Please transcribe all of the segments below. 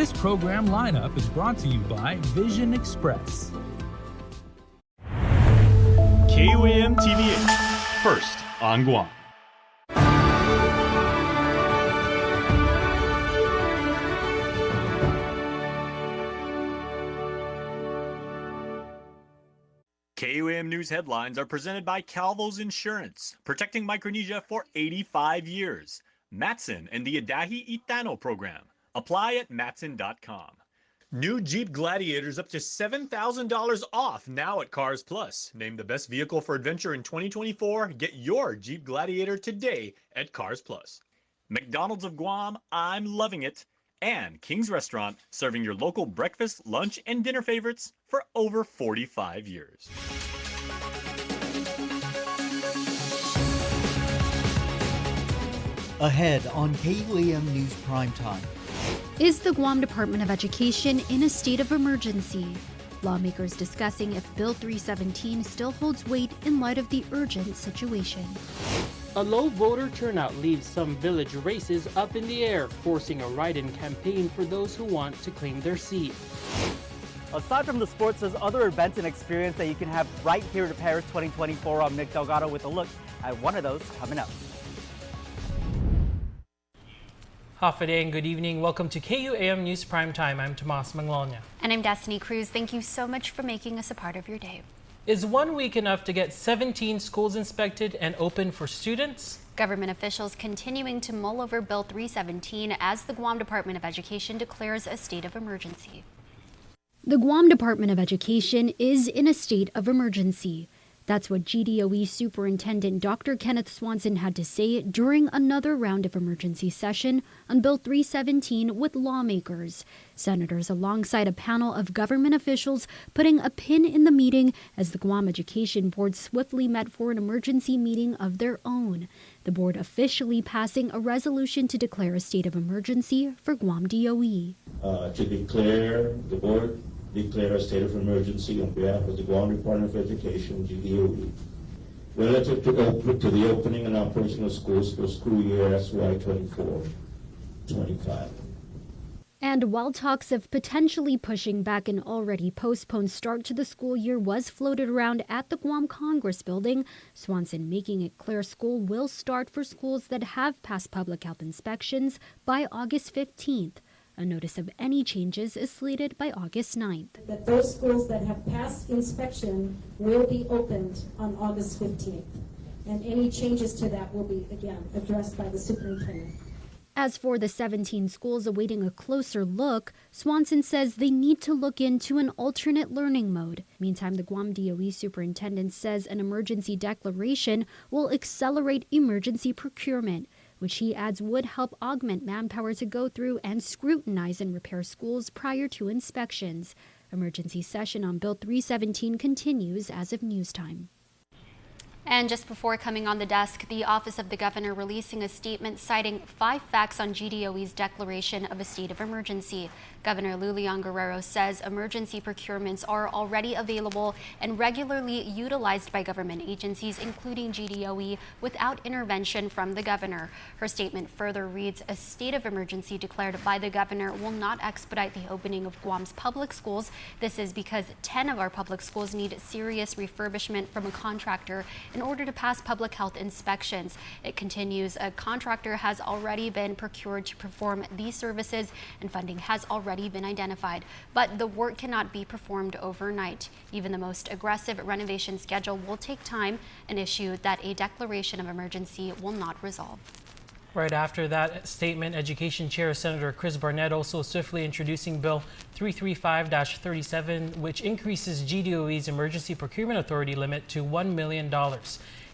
This program lineup is brought to you by Vision Express. KUAM TVH, first on Guam. KUAM News headlines are presented by Calvo's Insurance, protecting Micronesia for 85 years. Matson and the Adahi Itano program. Apply at matson.com. New Jeep Gladiators up to $7,000 off now at Cars Plus. Named the best vehicle for adventure in 2024. Get your Jeep Gladiator today at Cars Plus. McDonald's of Guam, I'm loving it. And King's Restaurant, serving your local breakfast, lunch, and dinner favorites for over 45 years. Ahead on KUAM News Primetime. Is the Guam Department of Education in a state of emergency? Lawmakers discussing if Bill 317 still holds weight in light of the urgent situation. A low voter turnout leaves some village races up in the air, forcing a write-in campaign for those who want to claim their seat. Aside from the sports, there's other events and experience that you can have right here at Paris 2024. I'm Nick Delgado with a look at one of those coming up. Hafa and good evening. Welcome to KUAM News Primetime. I'm Tomas Manglona. And I'm Destiny Cruz. Thank you so much for making us a part of your day. Is 1 week enough to get 17 schools inspected and open for students? Government officials continuing to mull over Bill 317 as the Guam Department of Education declares a state of emergency. The Guam Department of Education is in a state of emergency. That's what GDOE Superintendent Dr. Kenneth Swanson had to say during another round of emergency session on Bill 317 with lawmakers. Senators alongside a panel of government officials putting a pin in the meeting as the Guam Education Board swiftly met for an emergency meeting of their own. The board officially passing a resolution to declare a state of emergency for Guam DOE. The board declare a state of emergency on behalf of the Guam Department of Education, GDOE, relative to the opening and operation of schools for school year SY 24-25. And while talks of potentially pushing back an already postponed start to the school year was floated around at the Guam Congress building, Swanson making it clear school will start for schools that have passed public health inspections by August 15th. A notice of any changes is slated by August 9th. That those schools that have passed inspection will be opened on August 15th. And any changes to that will be, again, addressed by the superintendent. As for the 17 schools awaiting a closer look, Swanson says they need to look into an alternate learning mode. Meantime, the Guam DOE superintendent says an emergency declaration will accelerate emergency procurement, which he adds would help augment manpower to go through and scrutinize and repair schools prior to inspections. Emergency session on Bill 317 continues as of news time. And just before coming on the desk, the Office of the Governor releasing a statement citing 5 facts on GDOE's declaration of a state of emergency. Governor Lulian Guerrero says emergency procurements are already available and regularly utilized by government agencies, including GDOE, without intervention from the governor. Her statement further reads, a state of emergency declared by the governor will not expedite the opening of Guam's public schools. This is because 10 of our public schools need serious refurbishment from a contractor in order to pass public health inspections. It continues, a contractor has already been procured to perform these services and funding has already been identified, but the work cannot be performed overnight. Even the most aggressive renovation schedule will take time, an issue that a declaration of emergency will not resolve. Right after that statement, Education Chair Senator Chris Barnett also swiftly introducing Bill 335-37, which increases GDOE's emergency procurement authority limit to $1 million.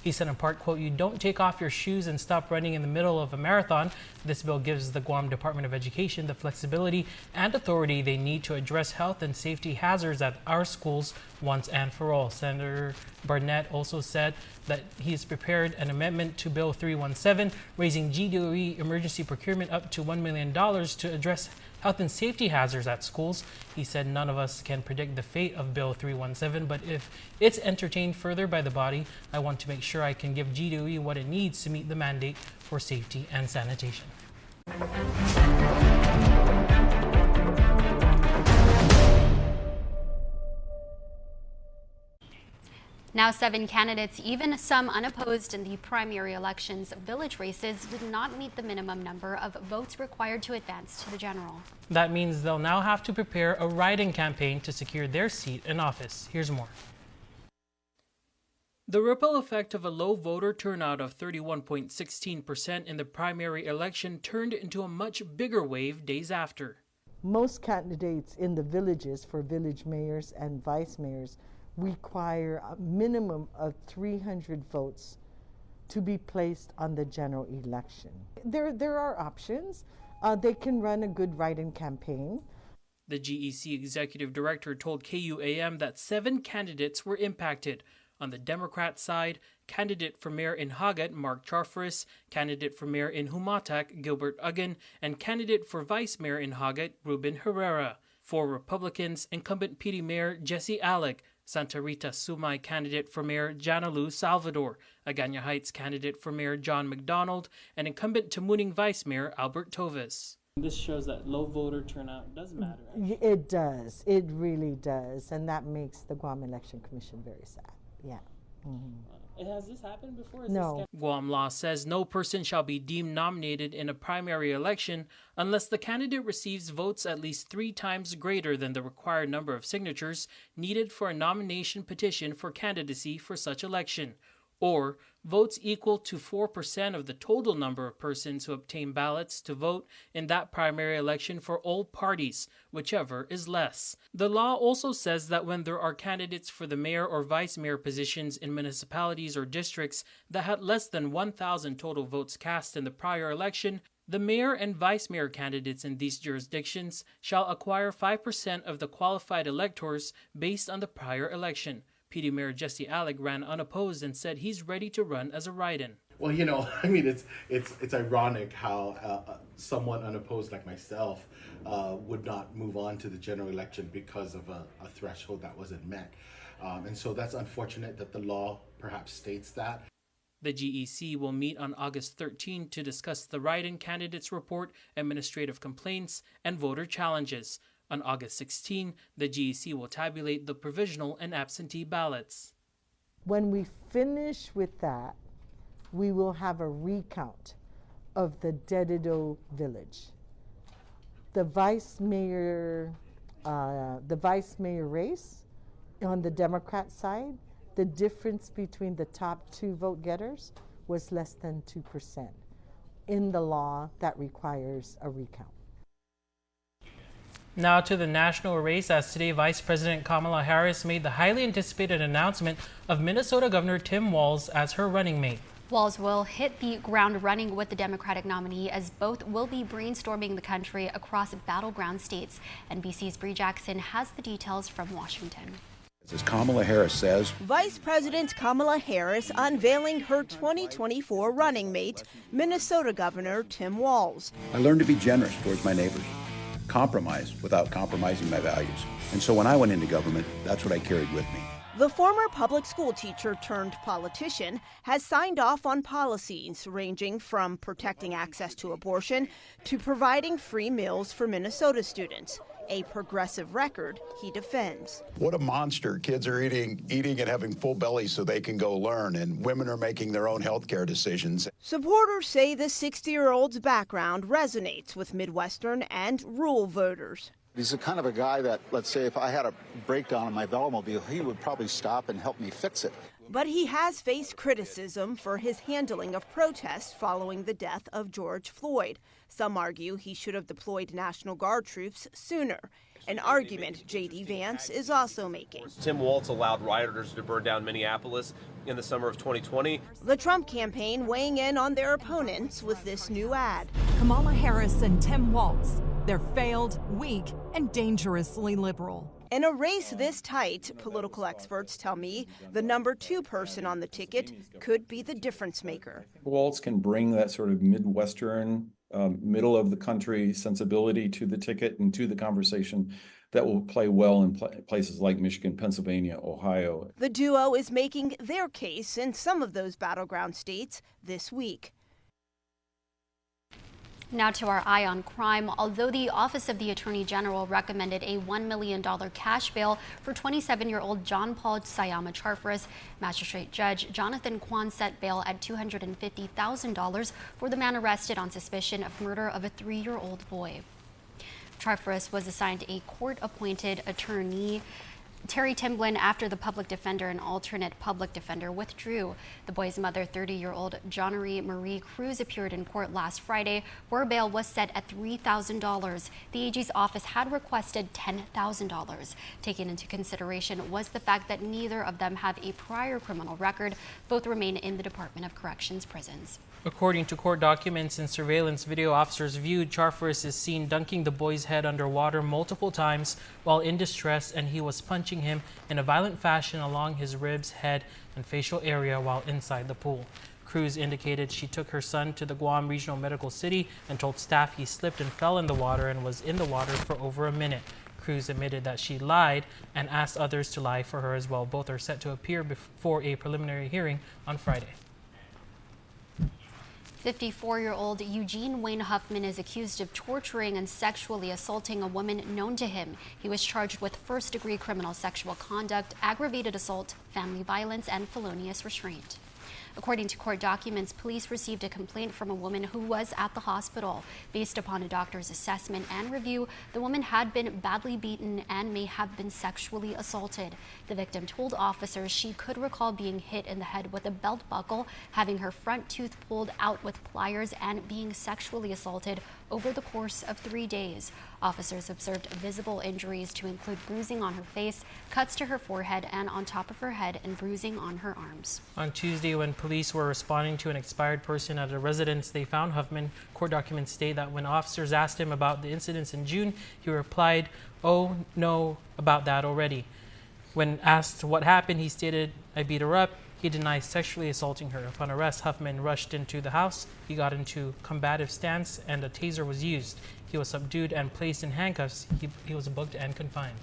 He said in part, quote, "You don't take off your shoes and stop running in the middle of a marathon." This bill gives the Guam Department of Education the flexibility and authority they need to address health and safety hazards at our schools once and for all. Senator Barnett also said that he has prepared an amendment to Bill 317, raising GDOE emergency procurement up to $1 million to address health and safety hazards at schools. He said none of us can predict the fate of Bill 317, but if it's entertained further by the body, I want to make sure I can give GDOE what it needs to meet the mandate for safety and sanitation. Now 7 candidates, even some unopposed in the primary elections village races, did not meet the minimum number of votes required to advance to the general. That means they'll now have to prepare a write-in campaign to secure their seat in office. Here's more. The ripple effect of a low voter turnout of 31.16% in the primary election turned into a much bigger wave days after. Most candidates in the villages for village mayors and vice mayors require a minimum of 300 votes to be placed on the general election. There are options. They can run a good write-in campaign. The GEC executive director told KUAM that 7 candidates were impacted. On the Democrat side, candidate for mayor in Hagat, Mark Charfaris, candidate for mayor in Humatak, Gilbert Uggan, and candidate for vice mayor in Hagat, Ruben Herrera. For Republicans, incumbent PD Mayor Jesse Alec, Santa Rita Sumay candidate for Mayor Janalu Salvador, Agana Heights candidate for Mayor John McDonald, and incumbent Tamuning Vice Mayor Albert Tovis. This shows that low voter turnout does matter. It does. It really does. And that makes the Guam Election Commission very sad. Yeah. Has this happened before? No. Guam law says no person shall be deemed nominated in a primary election unless the candidate receives votes at least 3 times greater than the required number of signatures needed for a nomination petition for candidacy for such election, or votes equal to 4% of the total number of persons who obtain ballots to vote in that primary election for all parties, whichever is less. The law also says that when there are candidates for the mayor or vice mayor positions in municipalities or districts that had less than 1,000 total votes cast in the prior election, the mayor and vice mayor candidates in these jurisdictions shall acquire 5% of the qualified electors based on the prior election. PD Mayor Jesse Alec ran unopposed and said he's ready to run as a write-in. Well, you know, I mean, it's ironic how someone unopposed like myself would not move on to the general election because of a threshold that wasn't met. And so that's unfortunate that the law perhaps states that. The GEC will meet on August 13 to discuss the write-in candidates report, administrative complaints, and voter challenges. On August 16, the GEC will tabulate the provisional and absentee ballots. When we finish with that, we will have a recount of the Dedido village. The vice mayor race on the Democrat side, the difference between the top 2 vote getters was less than 2%. In the law, that requires a recount. Now to the national race, as today Vice President Kamala Harris made the highly anticipated announcement of Minnesota Governor Tim Walz as her running mate. Walz will hit the ground running with the Democratic nominee, as both will be brainstorming the country across battleground states. NBC's Bree Jackson has the details from Washington. As Kamala Harris says, Vice President Kamala Harris unveiling her 2024 running mate, Minnesota Governor Tim Walz. I learned to be generous towards my neighbors, compromise without compromising my values. And so when I went into government, that's what I carried with me. The former public school teacher turned politician has signed off on policies ranging from protecting access to abortion to providing free meals for Minnesota students, a progressive record he defends. What a monster. Kids are eating and having full bellies so they can go learn, and women are making their own health care decisions. Supporters say the 60-year-old's background resonates with Midwestern and rural voters. He's the kind of a guy that, let's say, if I had a breakdown in my Velomobile, he would probably stop and help me fix it. But he has faced criticism for his handling of protests following the death of George Floyd. Some argue he should have deployed National Guard troops sooner, an argument J.D. Vance is also making. Tim Walz allowed rioters to burn down Minneapolis in the summer of 2020. The Trump campaign weighing in on their opponents with this new ad. Kamala Harris and Tim Walz. They're failed, weak, and dangerously liberal. In a race this tight, political experts tell me the number 2 person on the ticket could be the difference maker. Walz can bring that sort of Midwestern, middle of the country sensibility to the ticket and to the conversation that will play well in places like Michigan, Pennsylvania, Ohio. The duo is making their case in some of those battleground states this week. Now to our eye on crime. Although the Office of the Attorney General recommended a $1 million cash bail for 27-year-old John Paul Sayama Charfris, Magistrate Judge Jonathan Kwan set bail at $250,000 for the man arrested on suspicion of murder of a 3-year-old boy. Charfris was assigned a court-appointed attorney, Terry Timblin, after the public defender and alternate public defender withdrew. The boy's mother, 30-year-old Johnnery Marie Cruz, appeared in court last Friday, where bail was set at $3,000. The AG's office had requested $10,000. Taken into consideration was the fact that neither of them have a prior criminal record. Both remain in the Department of Corrections prisons. According to court documents and surveillance video, officers viewed Charfris is seen dunking the boy's head underwater multiple times while in distress, and he was punching him in a violent fashion along his ribs, head, and facial area while inside the pool. Cruz indicated she took her son to the Guam Regional Medical City and told staff he slipped and fell in the water and was in the water for over a minute. Cruz admitted that she lied and asked others to lie for her as well. Both are set to appear before a preliminary hearing on Friday. 54-year-old Eugene Wayne Huffman is accused of torturing and sexually assaulting a woman known to him. He was charged with first-degree criminal sexual conduct, aggravated assault, family violence, and felonious restraint. According to court documents, police received a complaint from a woman who was at the hospital. Based upon a doctor's assessment and review, the woman had been badly beaten and may have been sexually assaulted. The victim told officers she could recall being hit in the head with a belt buckle, having her front tooth pulled out with pliers, and being sexually assaulted over the course of 3 days. Officers observed visible injuries to include bruising on her face, cuts to her forehead and on top of her head, and bruising on her arms. On Tuesday, when police were responding to an expired person at a residence, they found Huffman. Court documents state that when officers asked him about the incidents in June, he replied, "Oh, no, about that already." When asked what happened, he stated, "I beat her up." He denies sexually assaulting her. Upon arrest, Huffman rushed into the house. He got into combative stance and a taser was used. He was subdued and placed in handcuffs. He was booked and confined.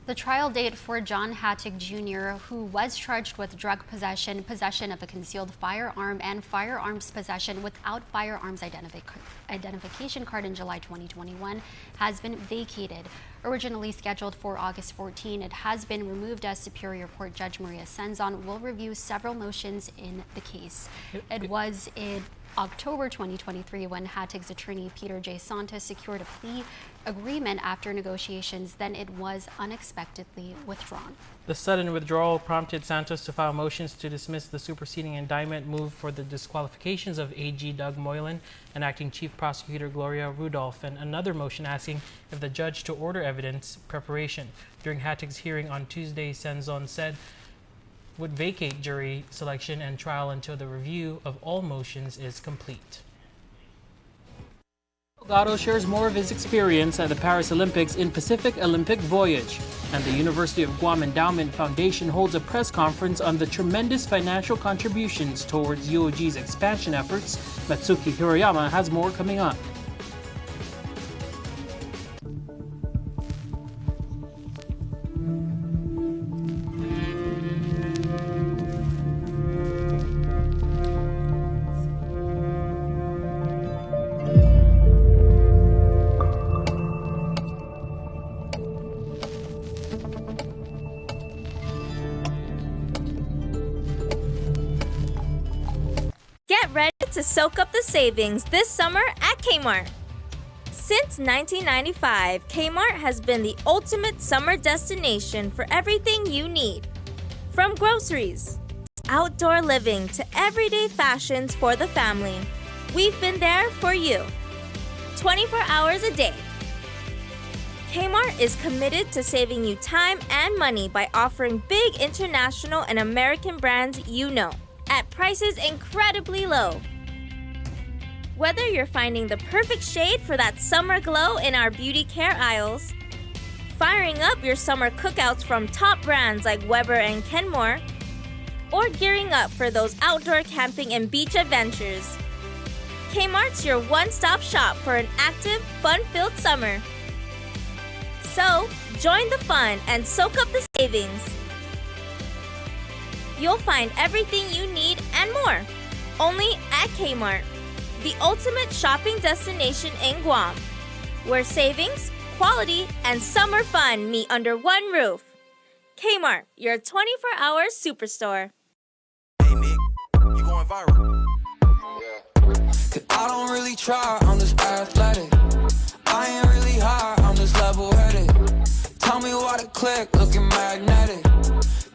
The trial date for John Hattig Jr., who was charged with drug possession, possession of a concealed firearm, and firearms possession without firearms identification card in July 2021, has been vacated. Originally scheduled for August 14, it has been removed as Superior Court Judge Maria Senzon will review several motions in the case. It was in October 2023 when Hattig's attorney Peter J. Santos secured a plea agreement after negotiations. Then it was unexpectedly withdrawn. The sudden withdrawal prompted Santos to file motions to dismiss the superseding indictment, move for the disqualifications of AG Doug Moylan and Acting Chief Prosecutor Gloria Rudolph, and another motion asking if the judge to order evidence preparation. During Hattig's hearing on Tuesday, Senzon said would vacate jury selection and trial until the review of all motions is complete. Delgado shares more of his experience at the Paris Olympics in Pacific Olympic Voyage, and the University of Guam Endowment Foundation holds a press conference on the tremendous financial contributions towards UOG's expansion efforts. Matsuki Hiroyama has more coming up. Get ready to soak up the savings this summer at Kmart. Since 1995, Kmart has been the ultimate summer destination for everything you need. From groceries, outdoor living, to everyday fashions for the family, we've been there for you. 24 hours a day. Kmart is committed to saving you time and money by offering big international and American brands you know, at prices incredibly low. Whether you're finding the perfect shade for that summer glow in our beauty care aisles, firing up your summer cookouts from top brands like Weber and Kenmore, or gearing up for those outdoor camping and beach adventures, Kmart's your one-stop shop for an active, fun-filled summer. So, join the fun and soak up the savings. You'll find everything you need and more, only at Kmart. the ultimate shopping destination in Guam, where savings, quality, and summer fun meet under one roof. Kmart, your 24-hour superstore. Hey Nick, you going viral? Yeah. I don't really try, I'm just athletic. I ain't really high, I'm just level-headed. Tell me why the click looking magnetic.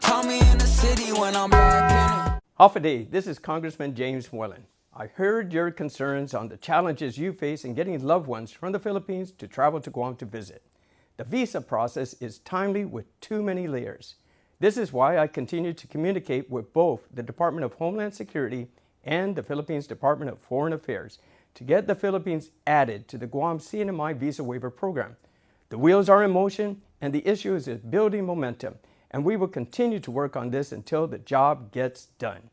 Tell me in the city when I'm back in it. Howdy, this is Congressman James Moylan. I heard your concerns on the challenges you face in getting loved ones from the Philippines to travel to Guam to visit. The visa process is timely with too many layers. This is why I continue to communicate with both the Department of Homeland Security and the Philippines Department of Foreign Affairs to get the Philippines added to the Guam CNMI visa waiver program. The wheels are in motion and the issue is building momentum, and we will continue to work on this until the job gets done.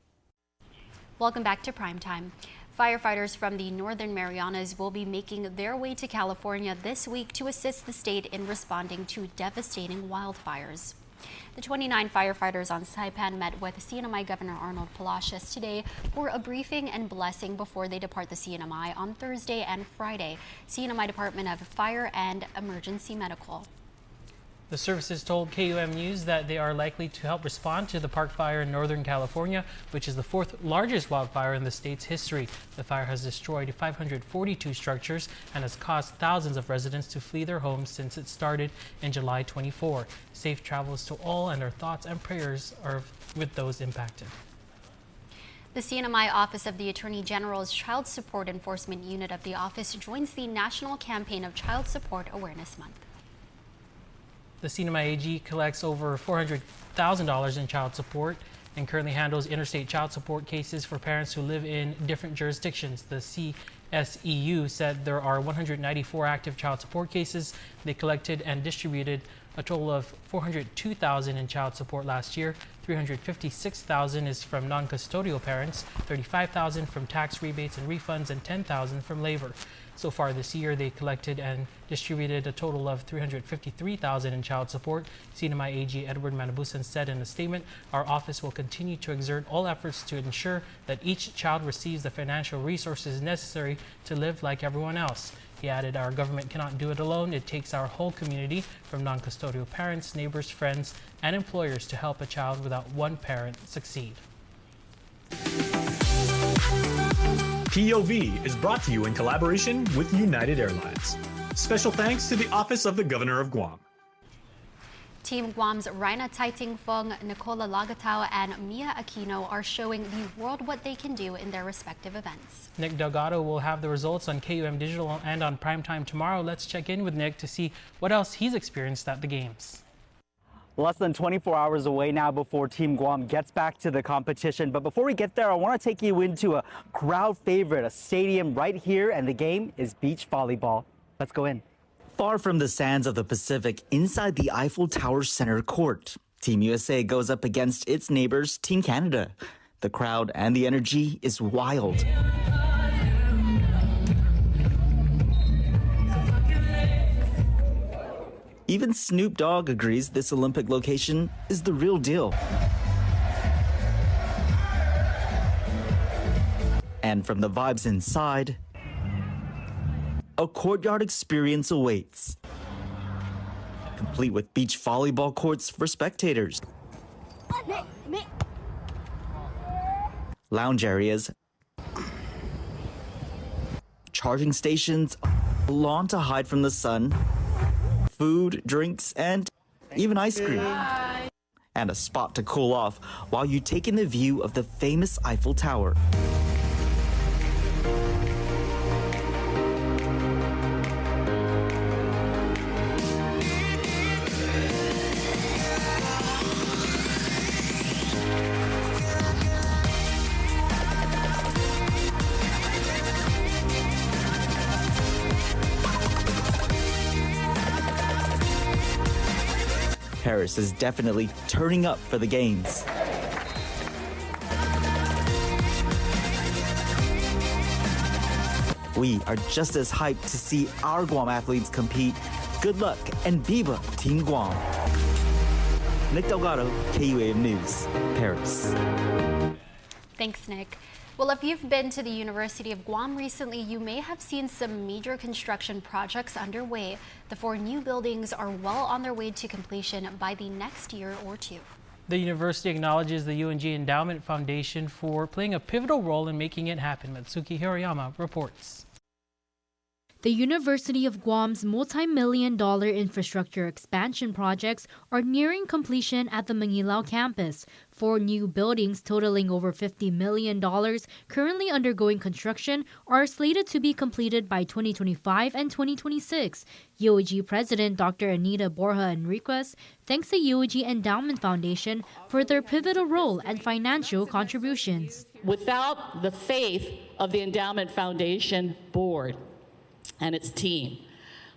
Welcome back to Primetime. Firefighters from the Northern Marianas will be making their way to California this week to assist the state in responding to devastating wildfires. The 29 firefighters on Saipan met with CNMI Governor Arnold Palacios today for a briefing and blessing before they depart the CNMI on Thursday and Friday. CNMI Department of Fire and Emergency Medical. The services told KUAM News that they are likely to help respond to the Park Fire in Northern California, which is the fourth largest wildfire in the state's history. The fire has destroyed 542 structures and has caused thousands of residents to flee their homes since it started in July 24. Safe travels to all, and our thoughts and prayers are with those impacted. The CNMI Office of the Attorney General's Child Support Enforcement Unit of the office joins the national campaign of Child Support Awareness Month. The CNMI AG collects over $400,000 in child support and currently handles interstate child support cases for parents who live in different jurisdictions. The CSEU said there are 194 active child support cases. They collected and distributed a total of $402,000 in child support last year. $356,000 is from non-custodial parents, $35,000 from tax rebates and refunds, and $10,000 from labor. So far this year, they collected and distributed a total of $353,000 in child support. CNMI AG Edward Manabusan said in a statement, "Our office will continue to exert all efforts to ensure that each child receives the financial resources necessary to live like everyone else." He added, "Our government cannot do it alone. It takes our whole community, from non-custodial parents, neighbors, friends, and employers, to help a child without one parent succeed." POV is brought to you in collaboration with United Airlines. Special thanks to the Office of the Governor of Guam. Team Guam's Raina Taiting Fung, Nicola Lagatao, and Mia Aquino are showing the world what they can do in their respective events. Nick Delgado will have the results on KUAM Digital and on Primetime tomorrow. Let's check in with Nick to see what else he's experienced at the games. Less than 24 hours away now before Team Guam gets back to the competition. But before we get there, I want to take you into a crowd favorite, a stadium right here, and the game is beach volleyball. Let's go in. Far from the sands of the Pacific, inside the Eiffel Tower center court, Team USA goes up against its neighbors, Team Canada. The crowd and the energy is wild. Even Snoop Dogg agrees this Olympic location is the real deal. And from the vibes inside, a courtyard experience awaits, complete with beach volleyball courts for spectators, lounge areas, charging stations, a lawn to hide from the sun, food, drinks, and even ice cream. And a spot to cool off while you take in the view of the famous Eiffel Tower. Paris is definitely turning up for the games. We are just as hyped to see our Guam athletes compete. Good luck and viva Team Guam. Nick Delgado, KUAM News, Paris. Thanks, Nick. Well, if you've been to the University of Guam recently, you may have seen some major construction projects underway. The 4 new buildings are well on their way to completion by the next year or 2. The university acknowledges the UNG Endowment Foundation for playing a pivotal role in making it happen. Matsuki Hirayama reports. The University of Guam's multi-million-dollar infrastructure expansion projects are nearing completion at the Mangilao campus. 4 new buildings totaling over $50 million currently undergoing construction are slated to be completed by 2025 and 2026. UOG President Dr. Anita Borja Enriquez thanks the UOG Endowment Foundation for their pivotal role and financial contributions. Without the faith of the Endowment Foundation Board and its team,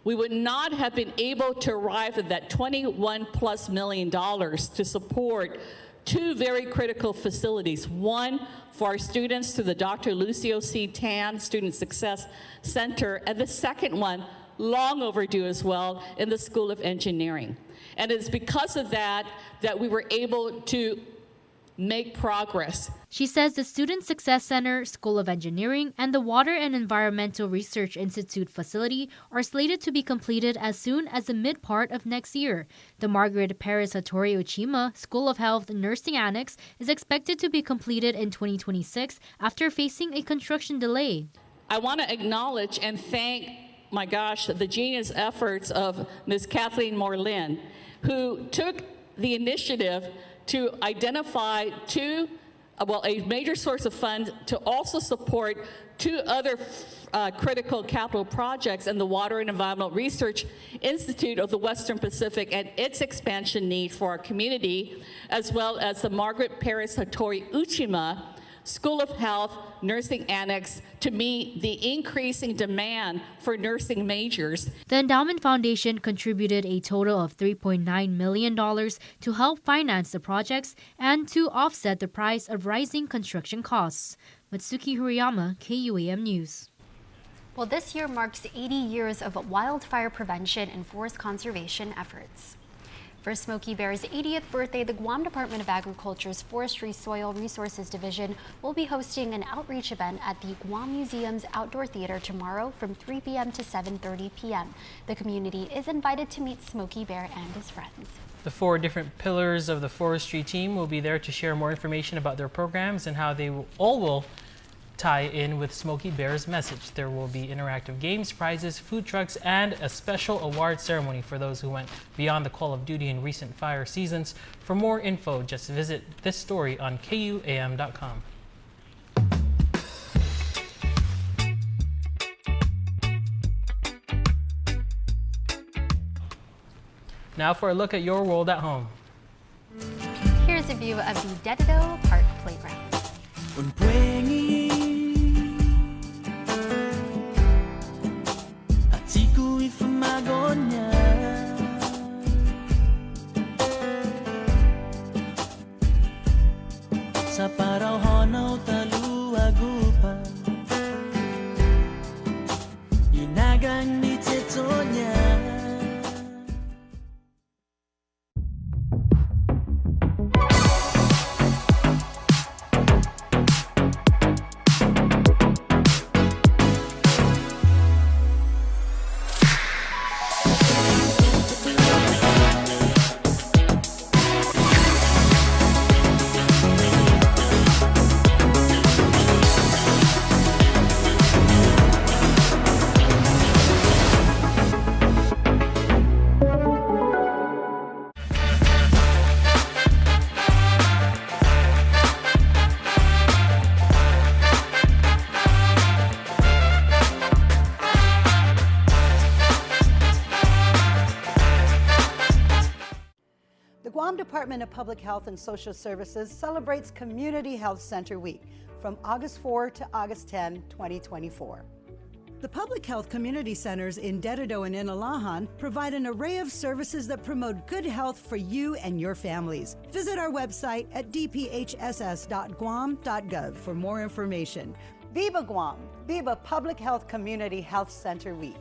we would not have been able to arrive at that $21+ million to support 2 very critical facilities. One for our students through the Dr. Lucio C. Tan Student Success Center, and the second one, long overdue as well, in the School of Engineering. And it's because of that that we were able to make progress. She says the Student Success Center, School of Engineering, and the Water and Environmental Research Institute facility are slated to be completed as soon as the mid-part of next year. The Margaret Paris Hattori Uchima School of Health Nursing Annex is expected to be completed in 2026 after facing a construction delay. I want to acknowledge and thank, my gosh, the genius efforts of Ms. Kathleen Morlin, who took the initiative to identify a major source of funds to also support 2 other critical capital projects in the Water and Environmental Research Institute of the Western Pacific and its expansion need for our community, as well as the Margaret Paris Hattori Uchima School of Health Nursing Annex to meet the increasing demand for nursing majors. The Endowment Foundation contributed a total of $3.9 million to help finance the projects and to offset the price of rising construction costs. Matsuki Hirayama, KUAM News. Well, this year marks 80 years of wildfire prevention and forest conservation efforts. For Smokey Bear's 80th birthday, the Guam Department of Agriculture's Forestry Soil Resources Division will be hosting an outreach event at the Guam Museum's Outdoor Theater tomorrow from 3 p.m. to 7:30 p.m. The community is invited to meet Smokey Bear and his friends. The 4 different pillars of the forestry team will be there to share more information about their programs and how they all will tie in with Smokey Bear's message. There will be interactive games, prizes, food trucks, and a special award ceremony for those who went beyond the call of duty in recent fire seasons. For more info, just visit this story on KUAM.com. Now for a look at your world at home. Here's a view of the Dedido Park Playground. Sa paraw honaw talu agupa Inagang ni Tetonya. The Guam Department of Public Health and Social Services celebrates Community Health Center Week from August 4 to August 10, 2024. The public health community centers in Dedido and Inalahan provide an array of services that promote good health for you and your families. Visit our website at dphss.guam.gov for more information. Viva Guam! Viva Public Health Community Health Center Week.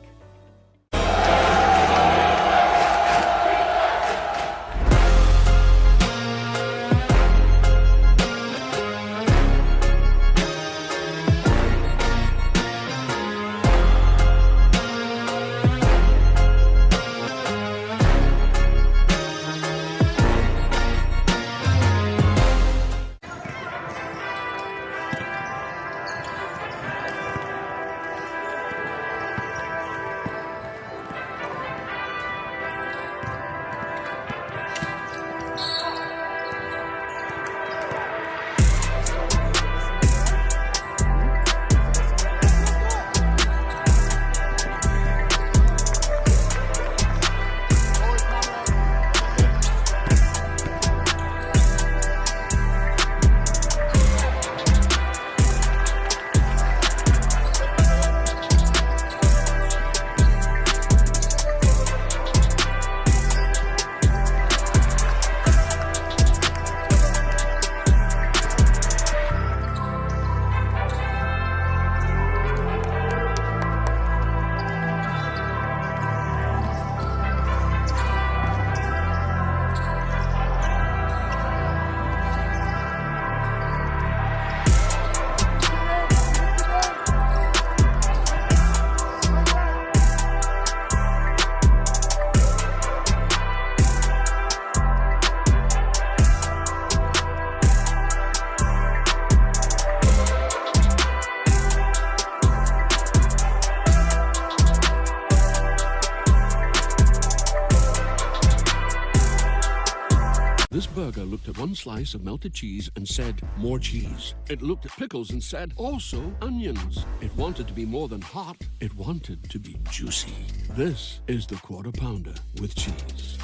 at one slice of melted cheese and said, more cheese. It looked at pickles and said, also onions. It wanted to be more than hot. It wanted to be juicy. This is the Quarter Pounder with cheese.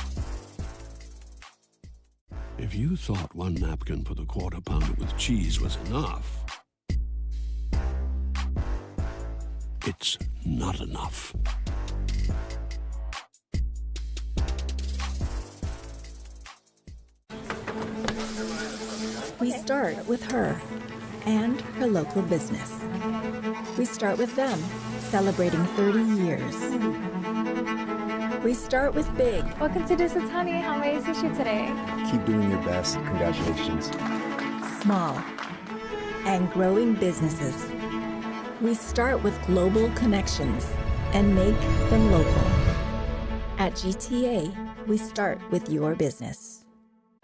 If you thought one napkin for the Quarter Pounder with cheese was enough, it's not enough. We start with her and her local business. We start with them, celebrating 30 years. We start with big. Welcome to Dusatani. How may I assist you today? Keep doing your best. Congratulations. Small and growing businesses. We start with global connections and make them local. At GTA, we start with your business.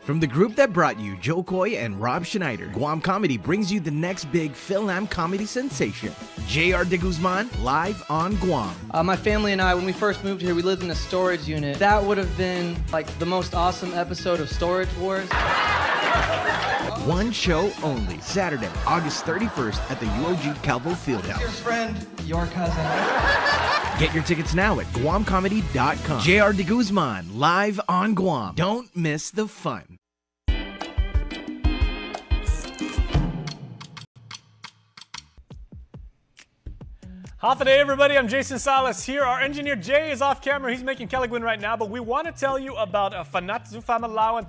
From the group that brought you Joe Coy and Rob Schneider, Guam Comedy brings you the next big Phil-Am comedy sensation, J.R. de Guzman, live on Guam. My family and I, when we first moved here, we lived in a storage unit. That would have been like the most awesome episode of Storage Wars. One show only, Saturday, August 31st at the UOG Calvo Fieldhouse. Your friend, your cousin. Get your tickets now at guamcomedy.com. J.R. de Guzman, live on Guam. Don't miss the fun. Half a day, everybody. I'm Jason Salas here. Our engineer Jay is off camera. He's making Caligwin right now, but we want to tell you about Fanatzu Famalawan.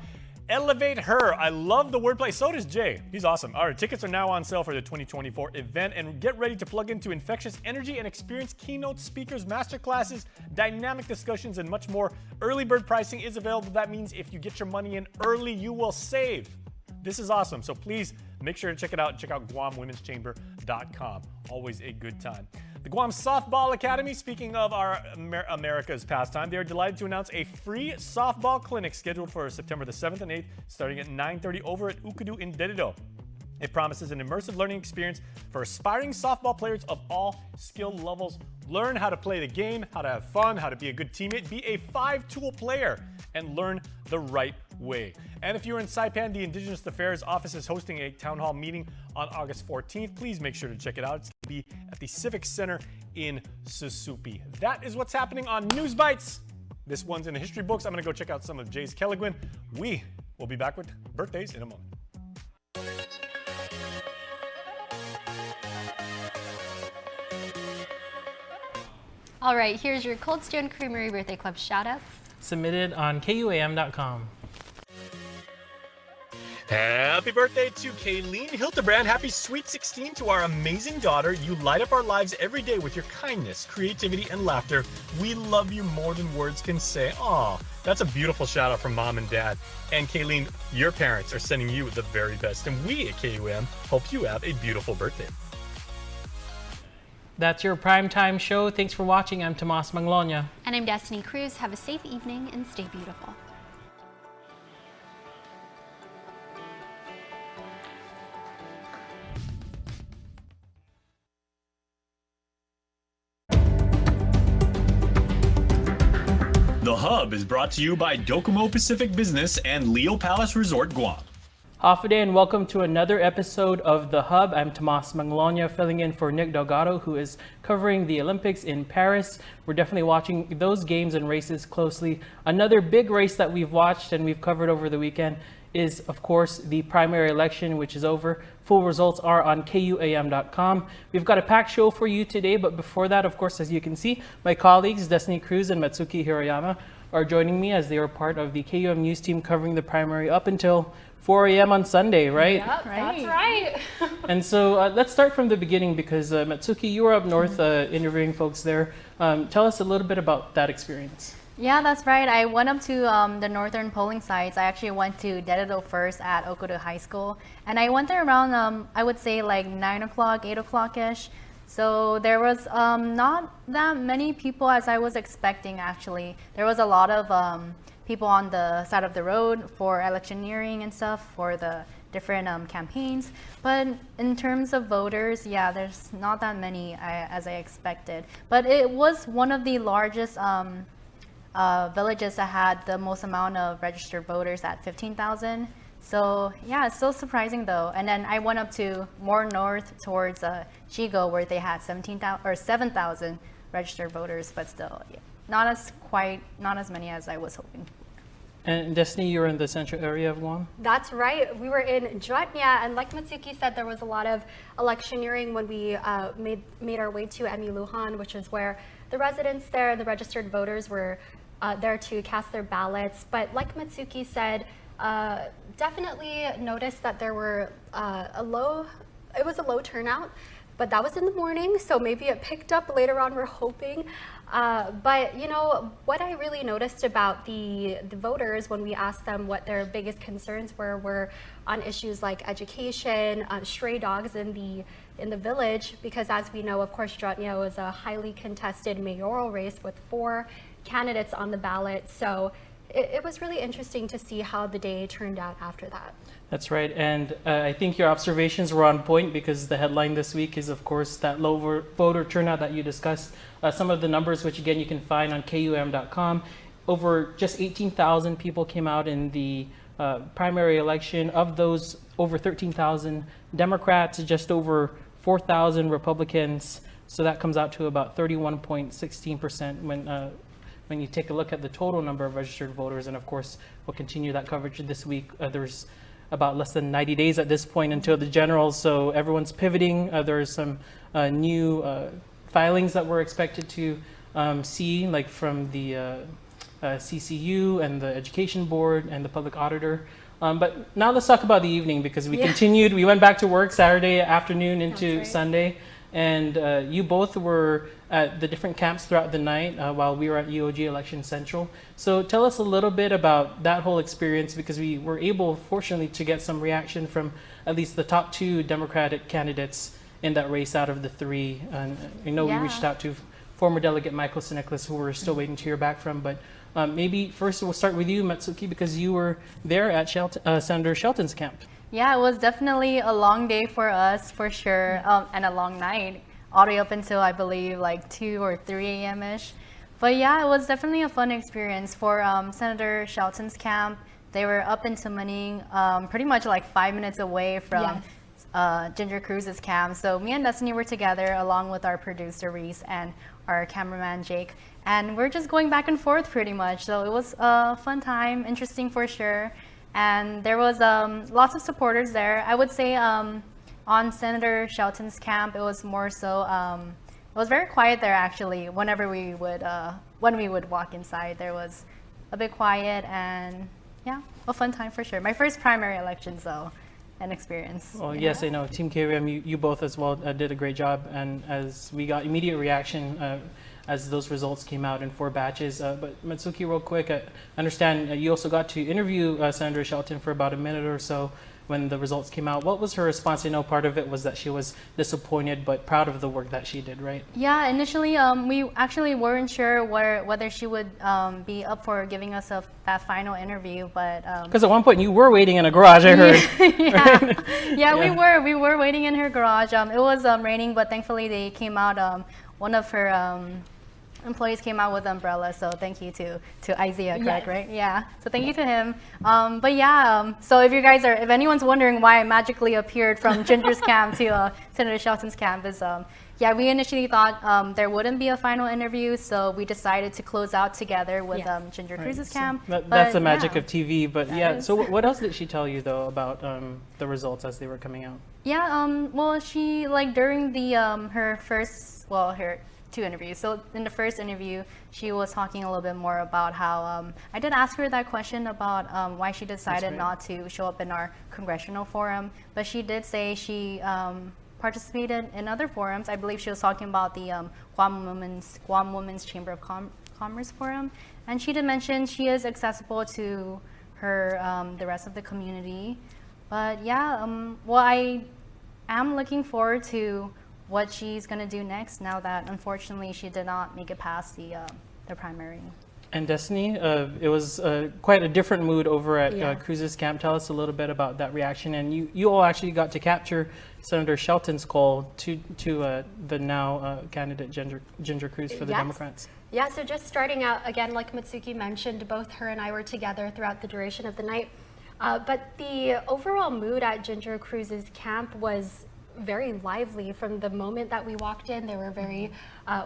Elevate her. I love the wordplay. So does Jay. He's awesome. All right, tickets are now on sale for the 2024 event, and get ready to plug into infectious energy and experience keynote speakers, masterclasses, dynamic discussions, and much more. Early bird pricing is available. That means if you get your money in early, you will save. This is awesome. So please make sure to check it out. Check out GuamWomen'sChamber.com. Always a good time. The Guam Softball Academy, speaking of our America's pastime, they are delighted to announce a free softball clinic scheduled for September the 7th and 8th, starting at 9:30 over at Ukudu in Derido. It promises an immersive learning experience for aspiring softball players of all skill levels. Learn how to play the game, how to have fun, how to be a good teammate, be a 5-tool player, and learn the right way. And if you're in Saipan, the Indigenous Affairs Office is hosting a town hall meeting on August 14th. Please make sure to check it out. It's going to be at the Civic Center in Susupi. That is what's happening on News Bites. This one's in the history books. I'm going to go check out some of Jay's Caligwin. We will be back with birthdays in a moment. All right, here's your Cold Stone Creamery Birthday Club shoutouts. Submitted on KUAM.com. Happy birthday to Kayleen Hildebrand. Happy sweet 16 to our amazing daughter. You light up our lives every day with your kindness, creativity, and laughter. We love you more than words can say. Aw, that's a beautiful shout out from Mom and Dad. And Kayleen, your parents are sending you the very best. And we at KUM hope you have a beautiful birthday. That's your primetime show. Thanks for watching. I'm Tomas Manglonia. And I'm Destiny Cruz. Have a safe evening and stay beautiful. The Hub is brought to you by Docomo Pacific Business and Leo Palace Resort, Guam. Half a day and welcome to another episode of The Hub. I'm Tomas Manglonia, filling in for Nick Delgado, who is covering the Olympics in Paris. We're definitely watching those games and races closely. Another big race that we've watched and we've covered over the weekend is, of course, the primary election, which is over. Full results are on KUAM.com. We've got a packed show for you today, but before that, of course, as you can see, my colleagues Destiny Cruz and Matsuki Hiroyama are joining me as they are part of the KUM News team covering the primary up until 4 a.m. on Sunday, right? Yep, that's right. And so let's start from the beginning because Matsuki, you were up north interviewing folks there. Tell us a little bit about that experience. Yeah, that's right. I went up to the northern polling sites. I actually went to Derido first at Okudu High School. And I went there around, I would say like 9 o'clock, 8 o'clock-ish. So there was not that many people as I was expecting, actually. There was a lot of people on the side of the road for electioneering and stuff for the different campaigns. But in terms of voters, yeah, there's not that many as I expected. But it was one of the largest villages that had the most amount of registered voters at 15,000. So yeah, it's still surprising though. And then I went up to more north towards Chigo, where they had 7,000 registered voters, but still not as many as I was hoping. And Destiny, you're in the central area of Guam? That's right. We were in Juatnya, and like Matsuki said, there was a lot of electioneering when we made our way to Emiluhan, which is where the residents there, the registered voters, were there to cast their ballots. But like Matsuki said, definitely noticed that there were it was a low turnout, but that was in the morning, so maybe it picked up later on, we're hoping. But you know, what I really noticed about the voters when we asked them what their biggest concerns were on issues like education, stray dogs in the village, because as we know, of course, Juatnya was a highly contested mayoral race with 4 candidates on the ballot. So it was really interesting to see how the day turned out after that. That's right, and I think your observations were on point, because the headline this week is, of course, that low voter turnout that you discussed. Some of the numbers, which again you can find on KUAM.com, over just 18,000 people came out in the primary election. Of those, over 13,000 Democrats, just over 4,000 Republicans. So that comes out to about 31.16% when you take a look at the total number of registered voters. And of course, we'll continue that coverage this week. There's about less than 90 days at this point until the generals, so everyone's pivoting. There's some new filings that we're expected to see, like from the CCU and the Education Board and the Public Auditor. But now let's talk about the evening, because we continued. We went back to work Saturday afternoon into Sunday, and you both were at the different camps throughout the night while we were at UOG Election Central. So tell us a little bit about that whole experience, because we were able, fortunately, to get some reaction from at least the top 2 Democratic candidates in that race out of the 3. And I know we reached out to former Delegate Michael Siniclis, who we're still waiting to hear back from. But maybe first we'll start with you, Matsuki, because you were there at Senator Shelton's camp. Yeah, it was definitely a long day for us, for sure, and a long night, all the way up until, I believe, like 2 or 3 a.m.-ish. But yeah, it was definitely a fun experience for Senator Shelton's camp. They were up in Tamaning, pretty much like 5 minutes away from Ginger Cruz's camp. So me and Destiny were together, along with our producer Reese and our cameraman Jake. And we're just going back and forth pretty much. So it was a fun time, interesting for sure. And there was lots of supporters there. I would say on Senator Shelton's camp, it was more so, it was very quiet there actually. Whenever we would, when we would walk inside, there was a bit quiet, and yeah, a fun time for sure. My first primary election, so an experience. Well, yes, I know. Team KUAM, you both as well did a great job, and as we got immediate reaction as those results came out in 4 batches. But Matsuki, real quick, I understand you also got to interview Senator Shelton for about a minute or so when the results came out. What was her response? I know part of it was that she was disappointed, but proud of the work that she did, right? Yeah, initially we actually weren't sure whether she would be up for giving us that final interview, but because at one point you were waiting in a garage, I heard. We were waiting in her garage. It was raining, but thankfully they came out. One of her employees came out with an umbrella, so thank you to Isaiah, correct, right? Yeah, so thank you to him. But yeah, so if anyone's wondering why I magically appeared from Ginger's camp to Senator Shelton's camp, is yeah, we initially thought there wouldn't be a final interview, so we decided to close out together with Ginger Cruz's camp. That's the magic of TV, but yeah, so what else did she tell you though about the results as they were coming out? Yeah, well, she, like, during the her 2 interviews. So in the first interview, she was talking a little bit more about how I did ask her that question about why she decided not to show up in our congressional forum, but she did say she participated in other forums. I believe she was talking about the Guam Women's Chamber of Commerce forum, and she did mention she is accessible to her the rest of the community. But yeah, well, I am looking forward to what she's going to do next, now that unfortunately she did not make it past the primary. And Destiny, it was quite a different mood over at Cruz's camp. Tell us a little bit about that reaction. And you all actually got to capture Senator Shelton's call to the now candidate Ginger Cruz for the Democrats. Yeah, so just starting out, again, like Matsuki mentioned, both her and I were together throughout the duration of the night. But the overall mood at Ginger Cruz's camp was very lively from the moment that we walked in. They were very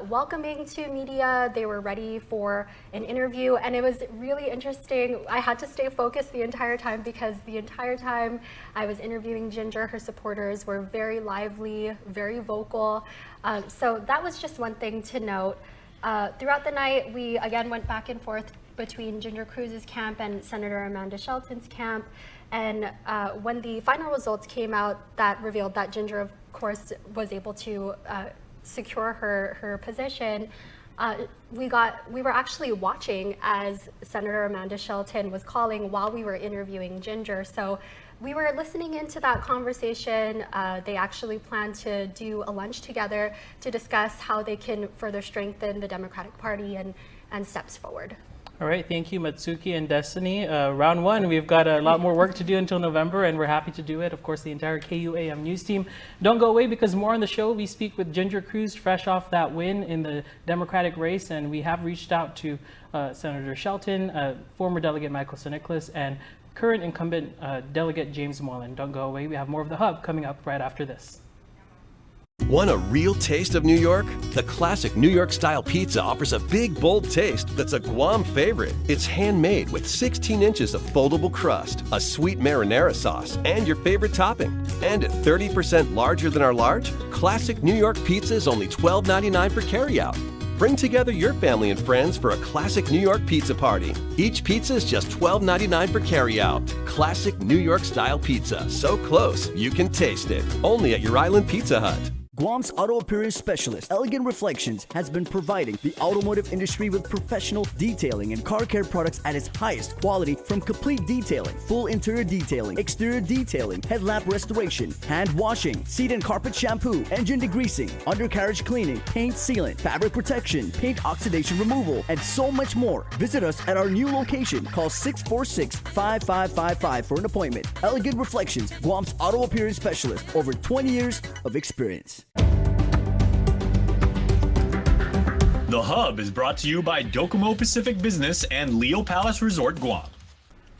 welcoming to media. They were ready for an interview, and it was really interesting. I had to stay focused the entire time because the entire time I was interviewing Ginger, her supporters were very lively, very vocal. So that was just one thing to note. Throughout the night, we again went back and forth between Ginger Cruz's camp and Senator Amanda Shelton's camp. And when the final results came out, that revealed that Ginger, of course, was able to secure her position. We were actually watching as Senator Amanda Shelton was calling while we were interviewing Ginger. So we were listening into that conversation. They actually plan to do a lunch together to discuss how they can further strengthen the Democratic Party and steps forward. All right, thank you, Matsuki and Destiny. Round one, we've got a lot more work to do until November, and we're happy to do it. Of course, the entire KUAM news team. Don't go away, because more on the show. We speak with Ginger Cruz, fresh off that win in the Democratic race, and we have reached out to Senator Shelton, former Delegate Michael St. and current incumbent Delegate James Moylan. Don't go away. We have more of The Hub coming up right after this. Want a real taste of New York? The classic New York-style pizza offers a big, bold taste that's a Guam favorite. It's handmade with 16 inches of foldable crust, a sweet marinara sauce, and your favorite topping. And at 30% larger than our large, classic New York pizza is only $12.99 for carryout. Bring together your family and friends for a classic New York pizza party. Each pizza is just $12.99 for carryout. Classic New York-style pizza, so close you can taste it. Only at your Island Pizza Hut. Guam's auto appearance specialist, Elegant Reflections, has been providing the automotive industry with professional detailing and car care products at its highest quality, from complete detailing, full interior detailing, exterior detailing, headlamp restoration, hand washing, seat and carpet shampoo, engine degreasing, undercarriage cleaning, paint sealant, fabric protection, paint oxidation removal, and so much more. Visit us at our new location. Call 646-5555 for an appointment. Elegant Reflections, Guam's auto appearance specialist, over 20 years of experience. The Hub is brought to you by Docomo Pacific Business and Leo Palace Resort, Guam.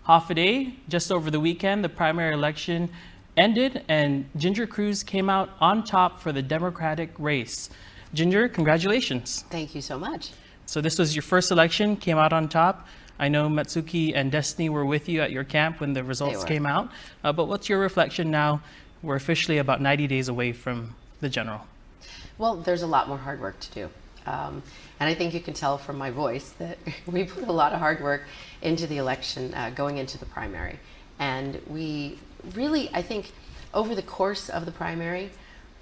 Half a day, just over the weekend, the primary election ended and Ginger Cruz came out on top for the Democratic race. Ginger, congratulations. Thank you so much. So this was your first election, came out on top. I know Matsuki and Destiny were with you at your camp when the results came out. But what's your reflection now? We're officially about 90 days away from the general. Well, there's a lot more hard work to do. And I think you can tell from my voice that we put a lot of hard work into the election going into the primary. And we really, I think, over the course of the primary,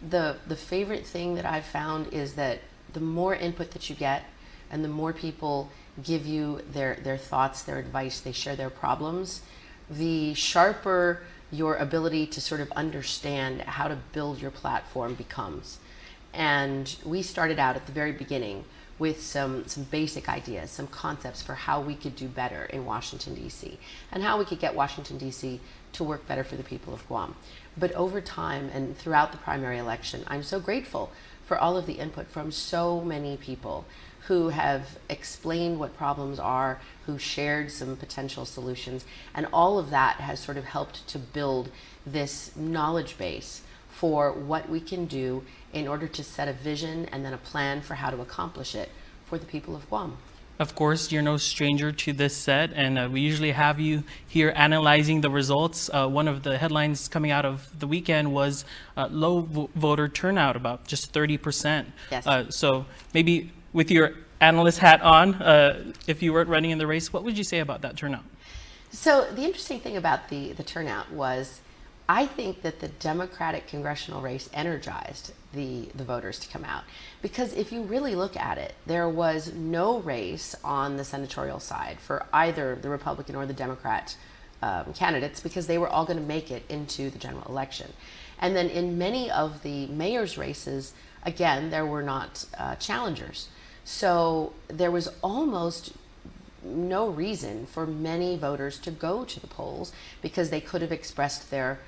the favorite thing that I've found is that the more input that you get and the more people give you their thoughts, their advice, they share their problems, the sharper your ability to sort of understand how to build your platform becomes. And we started out at the very beginning with some basic ideas, some concepts for how we could do better in Washington, D.C., and how we could get Washington, D.C. to work better for the people of Guam. But over time and throughout the primary election, I'm so grateful for all of the input from so many people who have explained what problems are, who shared some potential solutions, and all of that has sort of helped to build this knowledge base for what we can do in order to set a vision and then a plan for how to accomplish it for the people of Guam. Of course, you're no stranger to this set, and we usually have you here analyzing the results. One of the headlines coming out of the weekend was low voter turnout, about just 30%. Yes. So maybe with your analyst hat on, if you weren't running in the race, what would you say about that turnout? So the interesting thing about the turnout was, I think that the Democratic congressional race energized the voters to come out. Because if you really look at it, there was no race on the senatorial side for either the Republican or the Democrat candidates, because they were all going to make it into the general election. And then in many of the mayor's races, again, there were not challengers. So there was almost no reason for many voters to go to the polls, because they could have expressed their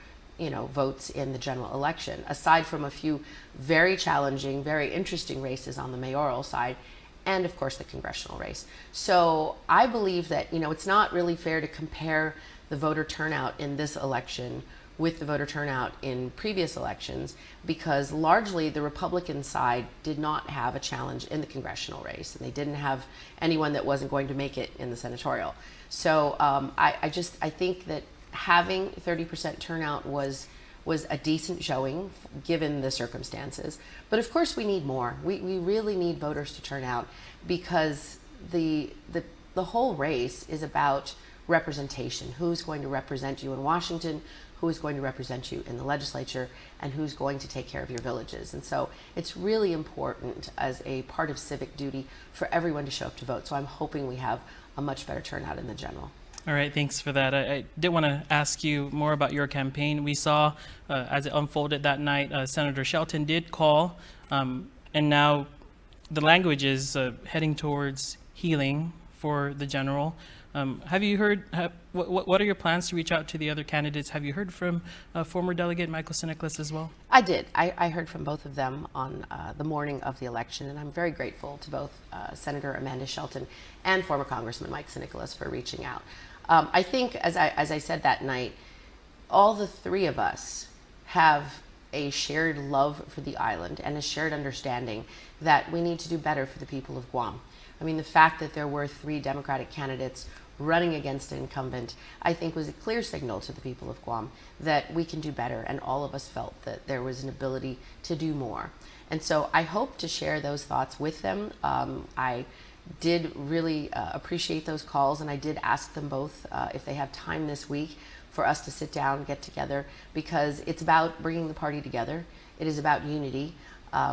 votes in the general election, aside from a few very challenging, very interesting races on the mayoral side, and of course the congressional race. So I believe that, it's not really fair to compare the voter turnout in this election with the voter turnout in previous elections, because largely the Republican side did not have a challenge in the congressional race, and they didn't have anyone that wasn't going to make it in the senatorial. So I think that having 30% turnout was a decent showing given the circumstances. But of course we need more. We really need voters to turn out, because the whole race is about representation. Who's going to represent you in Washington, who is going to represent you in the legislature, and who's going to take care of your villages. And so it's really important as a part of civic duty for everyone to show up to vote. So I'm hoping we have a much better turnout in the general. All right, thanks for that. I did want to ask you more about your campaign. We saw as it unfolded that night, Senator Shelton did call, and now the language is heading towards healing for the general. Have you heard, what are your plans to reach out to the other candidates? Have you heard from former delegate Michael Siniclas as well? I did. I heard from both of them on the morning of the election, and I'm very grateful to both Senator Amanda Shelton and former Congressman Mike Siniclas for reaching out. I think, as I said that night, all the three of us have a shared love for the island and a shared understanding that we need to do better for the people of Guam. I mean, the fact that there were 3 Democratic candidates running against an incumbent, I think was a clear signal to the people of Guam that we can do better, and all of us felt that there was an ability to do more. And so I hope to share those thoughts with them. I did really appreciate those calls, and I did ask them both if they have time this week for us to sit down and get together, because it's about bringing the party together. It is about unity.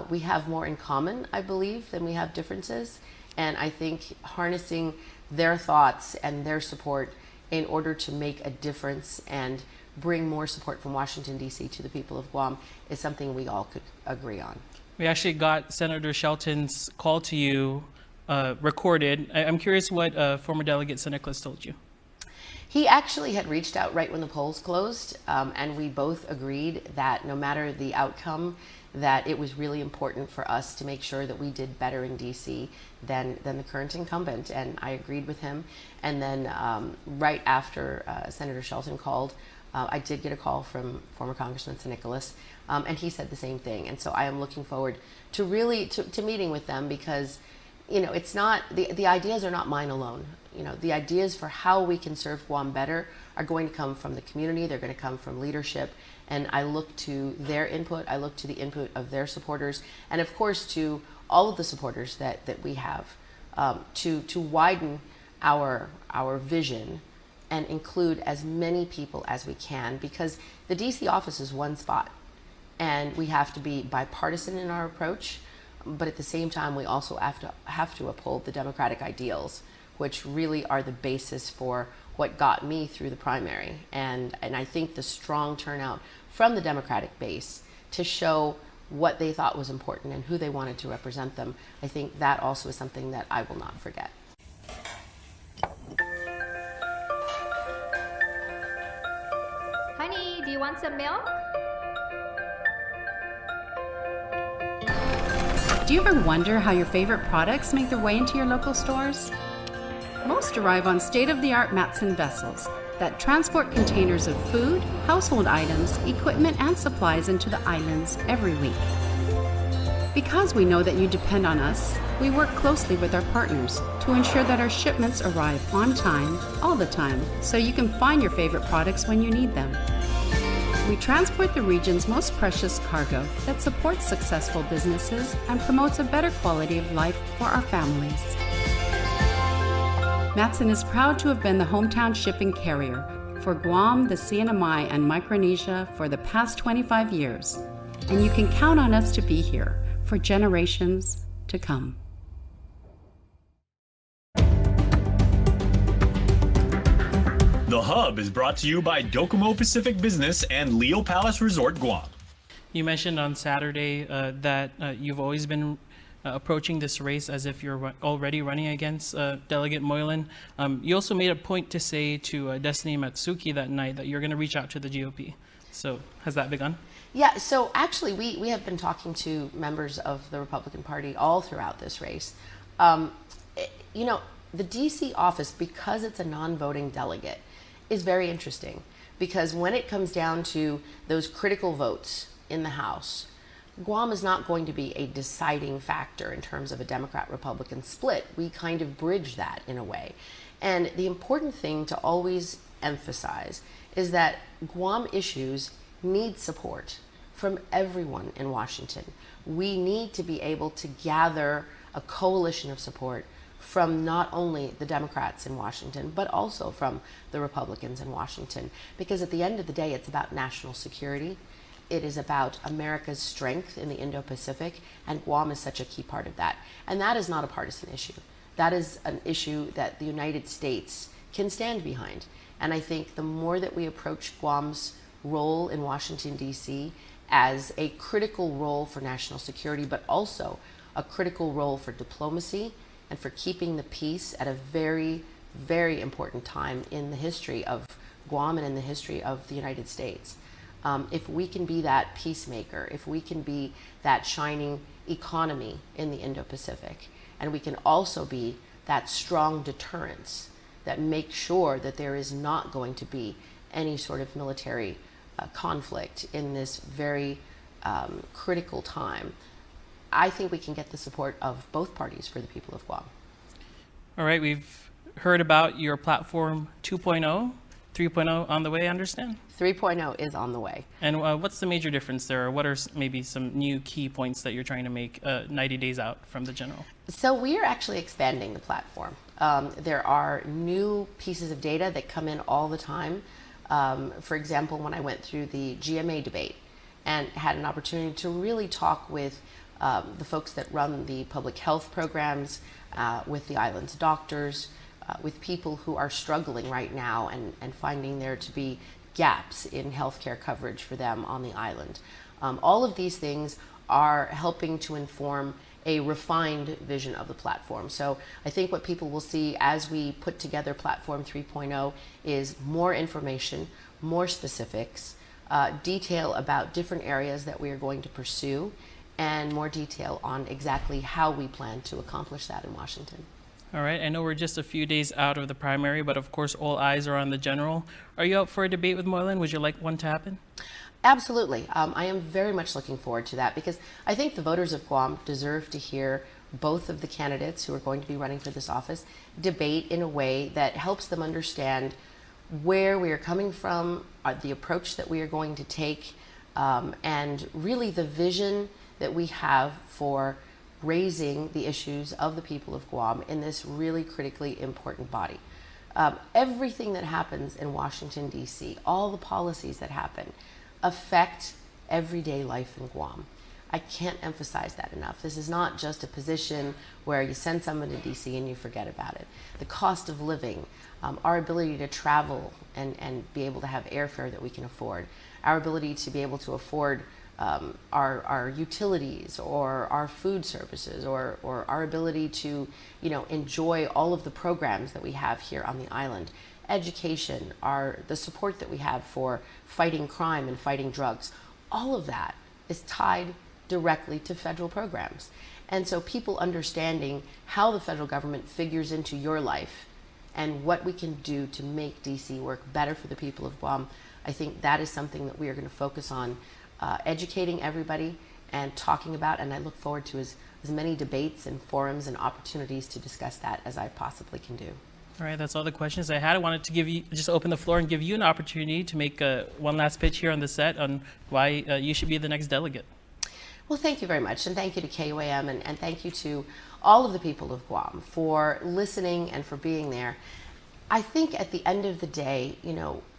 We have more in common, I believe, than we have differences. And I think harnessing their thoughts and their support in order to make a difference and bring more support from Washington, D.C. to the people of Guam is something we all could agree on. We actually got Senator Shelton's call to you recorded. I'm curious what former delegate Siniclas told you. He actually had reached out right when the polls closed, and we both agreed that no matter the outcome, that it was really important for us to make sure that we did better in DC than the current incumbent, and I agreed with him. And then right after Senator Shelton called, I did get a call from former Congressman Siniclas, and he said the same thing. And so I am looking forward to really to meeting with them, because it's not the ideas are not mine alone. The ideas for how we can serve Guam better are going to come from the community. They're going to come from leadership. And I look to their input. I look to the input of their supporters. And of course, to all of the supporters that we have to widen our vision and include as many people as we can, because the DC office is one spot. And we have to be bipartisan in our approach. But at the same time, we also have to uphold the democratic ideals, which really are the basis for what got me through the primary. And I think the strong turnout from the Democratic base to show what they thought was important and who they wanted to represent them, I think that also is something that I will not forget. Honey, do you want some milk? Do you ever wonder how your favorite products make their way into your local stores? Most arrive on state-of-the-art Matson vessels that transport containers of food, household items, equipment, and supplies into the islands every week. Because we know that you depend on us, we work closely with our partners to ensure that our shipments arrive on time, all the time, so you can find your favorite products when you need them. We transport the region's most precious cargo that supports successful businesses and promotes a better quality of life for our families. Matson is proud to have been the hometown shipping carrier for Guam, the CNMI, and Micronesia for the past 25 years, and you can count on us to be here for generations to come. The Hub is brought to you by Docomo Pacific Business and Leo Palace Resort, Guam. You mentioned on Saturday that you've always been approaching this race as if you're already running against Delegate Moylan. You also made a point to say to Destiny Matsuki that night that you're going to reach out to the GOP. So has that begun? Yeah, so actually we have been talking to members of the Republican Party all throughout this race. The DC office, because it's a non-voting delegate, is very interesting, because when it comes down to those critical votes in the House, Guam is not going to be a deciding factor in terms of a Democrat-Republican split. We kind of bridge that in a way. And the important thing to always emphasize is that Guam issues need support from everyone in Washington. We need to be able to gather a coalition of support from not only the Democrats in Washington, but also from the Republicans in Washington. Because at the end of the day, it's about national security. It is about America's strength in the Indo-Pacific, and Guam is such a key part of that. And that is not a partisan issue. That is an issue that the United States can stand behind. And I think the more that we approach Guam's role in Washington, D.C. as a critical role for national security, but also a critical role for diplomacy and for keeping the peace at a very, very important time in the history of Guam and in the history of the United States. If we can be that peacemaker, if we can be that shining economy in the Indo-Pacific, and we can also be that strong deterrence that makes sure that there is not going to be any sort of military conflict in this very critical time, I think we can get the support of both parties for the people of Guam. All right, we've heard about your platform 2.0, 3.0 on the way, I understand? 3.0 is on the way. And what's the major difference there? Or what are maybe some new key points that you're trying to make 90 days out from the general? So we are actually expanding the platform. There are new pieces of data that come in all the time. For example, when I went through the GMA debate and had an opportunity to really talk with the folks that run the public health programs, with the island's doctors, with people who are struggling right now and finding there to be gaps in healthcare coverage for them on the island. All of these things are helping to inform a refined vision of the platform. So I think what people will see as we put together Platform 3.0 is more information, more specifics, detail about different areas that we are going to pursue, and more detail on exactly how we plan to accomplish that in Washington. All right, I know we're just a few days out of the primary, but of course all eyes are on the general. Are you up for a debate with Moylan? Would you like one to happen? Absolutely. I am very much looking forward to that, because I think the voters of Guam deserve to hear both of the candidates who are going to be running for this office debate in a way that helps them understand where we are coming from, the approach that we are going to take, and really the vision that we have for raising the issues of the people of Guam in this really critically important body. Everything that happens in Washington, D.C., all the policies that happen, affect everyday life in Guam. I can't emphasize that enough. This is not just a position where you send someone to DC and you forget about it. The cost of living, our ability to travel and be able to have airfare that we can afford, our ability to be able to afford our utilities or our food services, or our ability to, enjoy all of the programs that we have here on the island. Education, the support that we have for fighting crime and fighting drugs, all of that is tied directly to federal programs. And so people understanding how the federal government figures into your life and what we can do to make DC work better for the people of Guam, I think that is something that we are going to focus on educating everybody and talking about, and I look forward to as many debates and forums and opportunities to discuss that as I possibly can do. All right, that's all the questions I had. I wanted to just open the floor and give you an opportunity to make one last pitch here on the set on why you should be the next delegate. Well, thank you very much, and thank you to KUAM, and thank you to all of the people of Guam for listening and for being there. I think at the end of the day,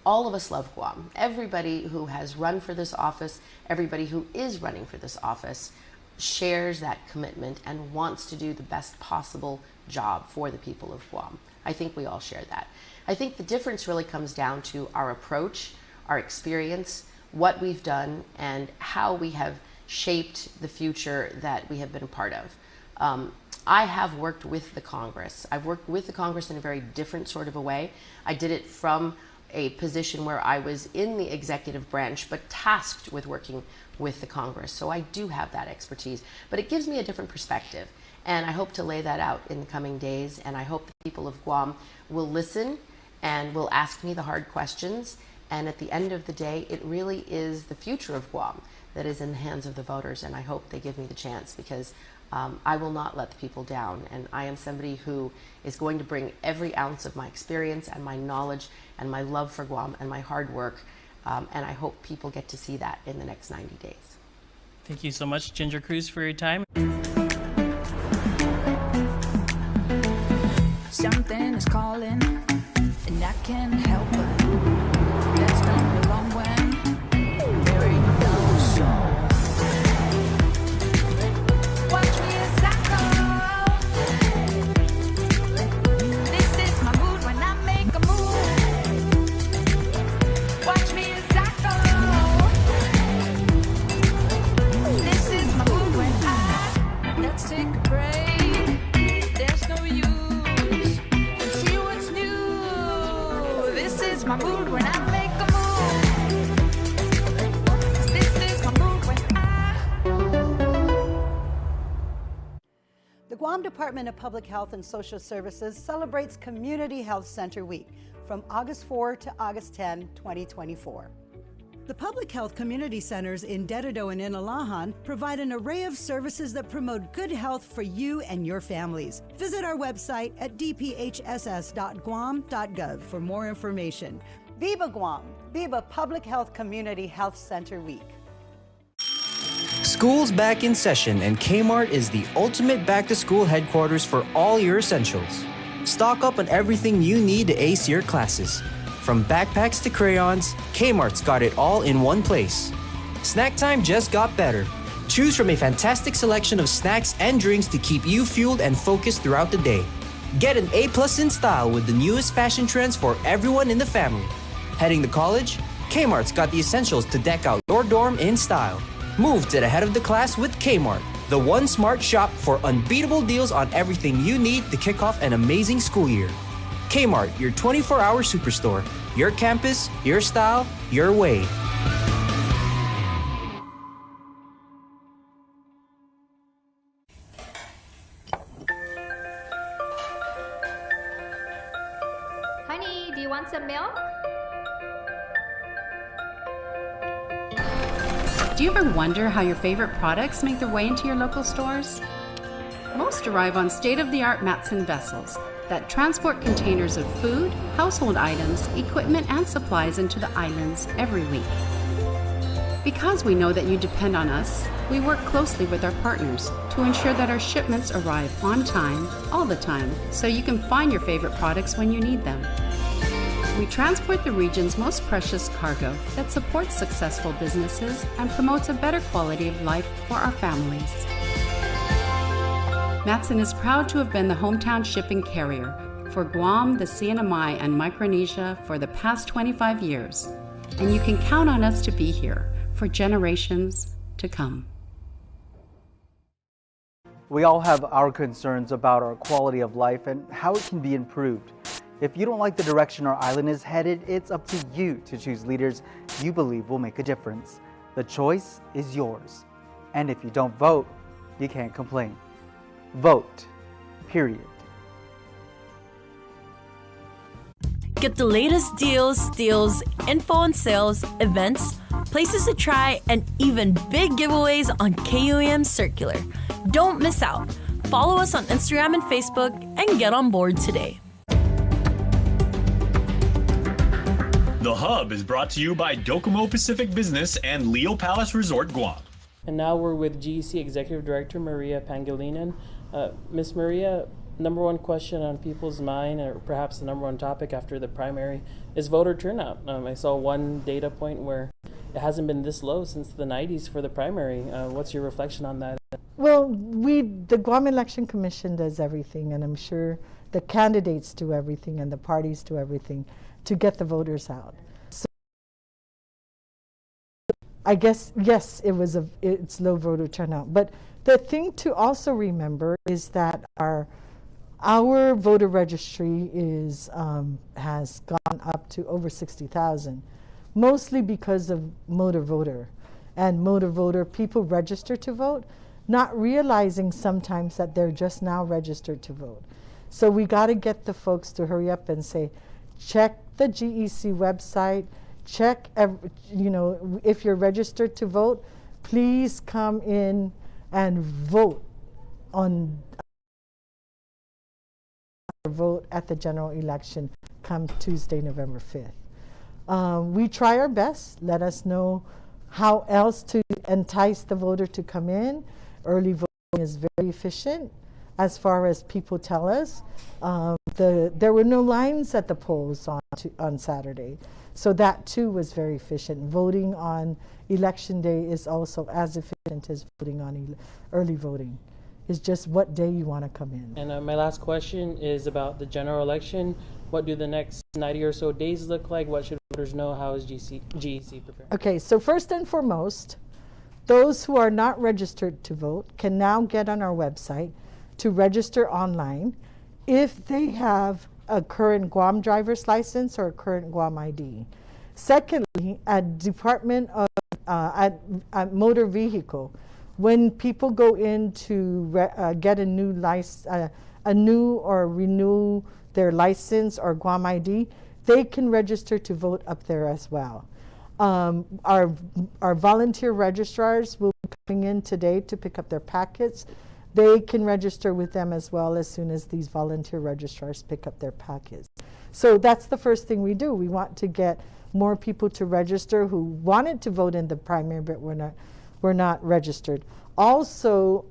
all of us love Guam. Everybody who has run for this office, everybody who is running for this office, shares that commitment and wants to do the best possible job for the people of Guam. I think we all share that. I think the difference really comes down to our approach, our experience, what we've done, and how we have shaped the future that we have been a part of. I have worked with the Congress. I've worked with the Congress in a very different sort of a way. I did it from a position where I was in the executive branch, but tasked with working with the Congress. So I do have that expertise, but it gives me a different perspective. And I hope to lay that out in the coming days. And I hope the people of Guam will listen and will ask me the hard questions. And at the end of the day, it really is the future of Guam that is in the hands of the voters, and I hope they give me the chance, because I will not let the people down. And I am somebody who is going to bring every ounce of my experience and my knowledge and my love for Guam and my hard work, and I hope people get to see that in the next 90 days. Thank you so much, Ginger Cruz, for your time. Something is calling, and I can't help it. That's not the wrong when there ain't no song. Watch me as I go. This is my mood when I make a move. Watch me as I go. This is my mood when let's take a break. There's no use. This is my mood when I make a move. This is my mood when The Guam Department of Public Health and Social Services celebrates Community Health Center Week from August 4 to August 10, 2024. The Public Health Community Centers in Dededo and Inalahan provide an array of services that promote good health for you and your families. Visit our website at dphss.guam.gov for more information. Viva Guam! Viva Public Health Community Health Center Week. School's back in session, and Kmart is the ultimate back-to-school headquarters for all your essentials. Stock up on everything you need to ace your classes. From backpacks to crayons, Kmart's got it all in one place. Snack time just got better. Choose from a fantastic selection of snacks and drinks to keep you fueled and focused throughout the day. Get an A+ in style with the newest fashion trends for everyone in the family. Heading to college? Kmart's got the essentials to deck out your dorm in style. Move to the head of the class with Kmart, the one smart shop for unbeatable deals on everything you need to kick off an amazing school year. Kmart, your 24-hour superstore. Your campus, your style, your way. Honey, do you want some milk? Do you ever wonder how your favorite products make their way into your local stores? Most arrive on state-of-the-art Matson vessels that transport containers of food, household items, equipment, and supplies into the islands every week. Because we know that you depend on us, we work closely with our partners to ensure that our shipments arrive on time, all the time, so you can find your favorite products when you need them. We transport the region's most precious cargo that supports successful businesses and promotes a better quality of life for our families. Matson is proud to have been the hometown shipping carrier for Guam, the CNMI, and Micronesia for the past 25 years, and you can count on us to be here for generations to come. We all have our concerns about our quality of life and how it can be improved. If you don't like the direction our island is headed, it's up to you to choose leaders you believe will make a difference. The choice is yours. And if you don't vote, you can't complain. Vote. Period. Get the latest deals, steals, info on sales, events, places to try, and even big giveaways on KUAM Circular. Don't miss out. Follow us on Instagram and Facebook and get on board today. The Hub is brought to you by Docomo Pacific Business and Leo Palace Resort Guam. And now we're with GEC Executive Director Maria Pangilinan. Ms. Maria, number one question on people's mind, or perhaps the number one topic after the primary, is voter turnout. I saw one data point where it hasn't been this low since the 90s for the primary. What's your reflection on that? Well, the Guam Election Commission does everything, and I'm sure the candidates do everything and the parties do everything to get the voters out. So I guess, yes, it's low voter turnout. But the thing to also remember is that our voter registry has gone up to over 60,000, mostly because of motor voter. And motor voter, people register to vote, not realizing sometimes that they're just now registered to vote. So we got to get the folks to hurry up and say, check the GEC website, check, if you're registered to vote, please come in and vote at the general election come Tuesday, November 5th. We try our best. Let us know how else to entice the voter to come in. Early voting is very efficient as far as people tell us. There were no lines at the polls on Saturday. So that too was very efficient. Voting on election day is also as efficient as voting on early voting. It's just what day you want to come in. And my last question is about the general election. What do the next 90 or so days look like? What should voters know? How is GEC prepared? Okay, so first and foremost, those who are not registered to vote can now get on our website to register online if they have a current Guam driver's license or a current Guam ID. Secondly, at Department of at Motor Vehicle, when people go in to get a new or renew their license or Guam ID, they can register to vote up there as well. Our volunteer registrars will be coming in today to pick up their packets. They can register with them as well as soon as these volunteer registrars pick up their packets. So that's the first thing we do. We want to get more people to register who wanted to vote in the primary but were not registered. Also,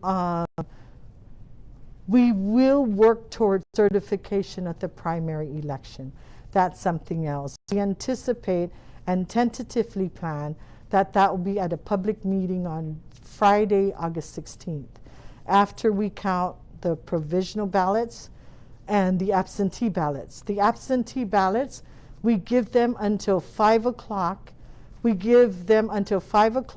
we will work towards certification at the primary election. That's something else. We anticipate and tentatively plan that will be at a public meeting on Friday, August 16th. After we count the provisional ballots and the absentee ballots. The absentee ballots, we give them until 5 o'clock. We give them until 5 o'clock